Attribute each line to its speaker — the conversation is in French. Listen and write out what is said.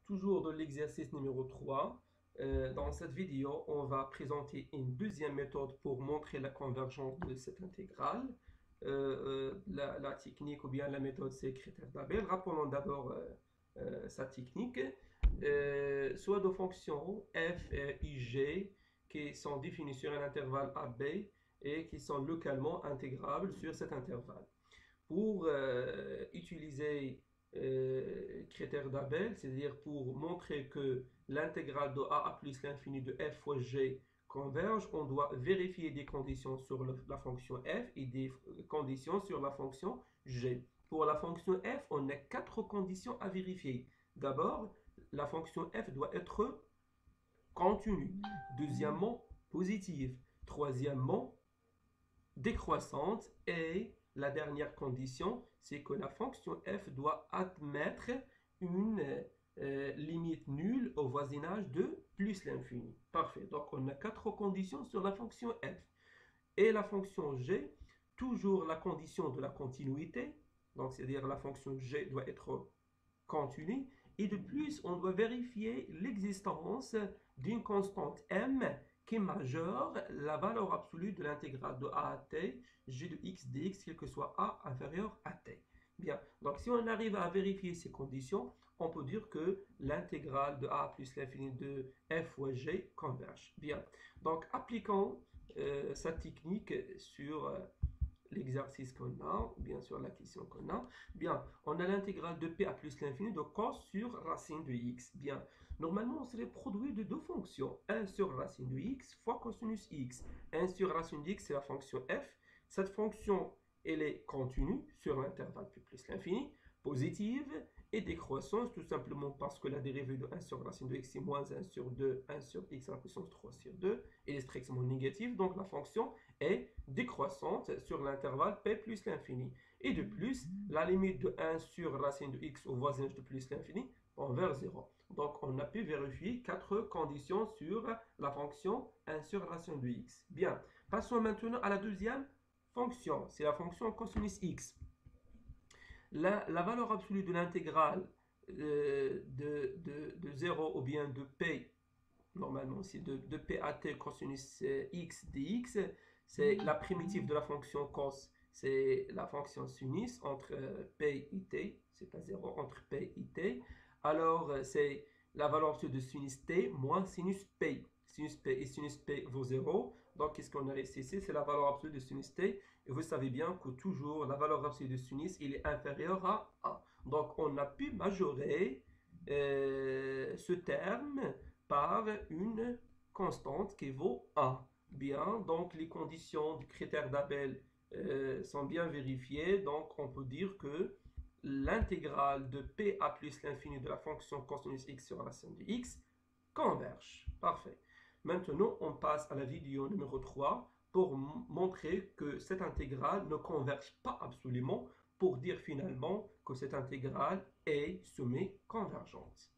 Speaker 1: toujours de l'exercice numéro 3. Dans cette vidéo, on va présenter une deuxième méthode pour montrer la convergence de cette intégrale. La technique ou bien la méthode, c'est critère d'Abel. Rappelons d'abord sa technique. Soit de fonctions f et g qui sont définies sur un intervalle AB et qui sont localement intégrables sur cet intervalle. Pour utiliser critère d'Abel, c'est-à-dire pour montrer que l'intégrale de a plus l'infini de f fois g converge, on doit vérifier des conditions sur la fonction f et des conditions sur la fonction g. Pour la fonction f, on a 4 conditions à vérifier. D'abord, la fonction f doit être continue. Deuxièmement, positive. Troisièmement, décroissante. Et la dernière condition, c'est que la fonction f doit admettre une limite nulle au voisinage de plus l'infini. Parfait. Donc, on a 4 conditions sur la fonction f. Et la fonction g, toujours la condition de la continuité. Donc, c'est-à-dire la fonction g doit être continue. Et de plus, on doit vérifier l'existence d'une constante m qui majeure la valeur absolue de l'intégrale de a à t, g de x dx, quel que soit a inférieur à t. Bien, donc si on arrive à vérifier ces conditions, on peut dire que l'intégrale de a plus l'infini de f fois g converge. Bien, donc appliquons sa technique sur l'exercice qu'on a, bien sûr la question qu'on a. Bien, on a l'intégrale de p à plus l'infini de cos sur racine de x. Bien, normalement, on serait produit de deux fonctions. 1 sur racine de x fois cosinus x. 1 sur racine de x, c'est la fonction f. Cette fonction, elle est continue sur l'intervalle p plus l'infini, positive et décroissance, tout simplement parce que la dérivée de 1 sur racine de x c'est moins 1 sur 2, 1 sur x à la puissance 3 sur 2, elle est strictement négative, donc la fonction est décroissante sur l'intervalle p plus l'infini. Et de plus, la limite de 1 sur racine de x au voisinage de plus l'infini tend vers 0. Donc on a pu vérifier 4 conditions sur la fonction 1 sur racine de x. Bien, passons maintenant à la deuxième fonction, c'est la fonction cosinus x. La valeur absolue de l'intégrale de 0 ou bien de p, normalement c'est de p à t cosinus x dx, c'est la primitive de la fonction cos, c'est la fonction sinus entre p et t, c'est pas 0, entre p et t. Alors c'est la valeur absolue de sinus t moins sinus p. Sinus p et sinus p vaut 0. Donc qu'est-ce qu'on a laissé ici? C'est la valeur absolue de sinus t. Et vous savez bien que toujours la valeur absolue de sinus il est inférieure à 1. Donc on a pu majorer ce terme par une constante qui vaut 1. Bien, donc les conditions du critère d'Abel sont bien vérifiées. Donc on peut dire que l'intégrale de p à plus l'infini de la fonction cosinus x sur racine de x converge. Parfait. Maintenant, on passe à la vidéo numéro 3 pour montrer que cette intégrale ne converge pas absolument, pour dire finalement que cette intégrale est semi-convergente.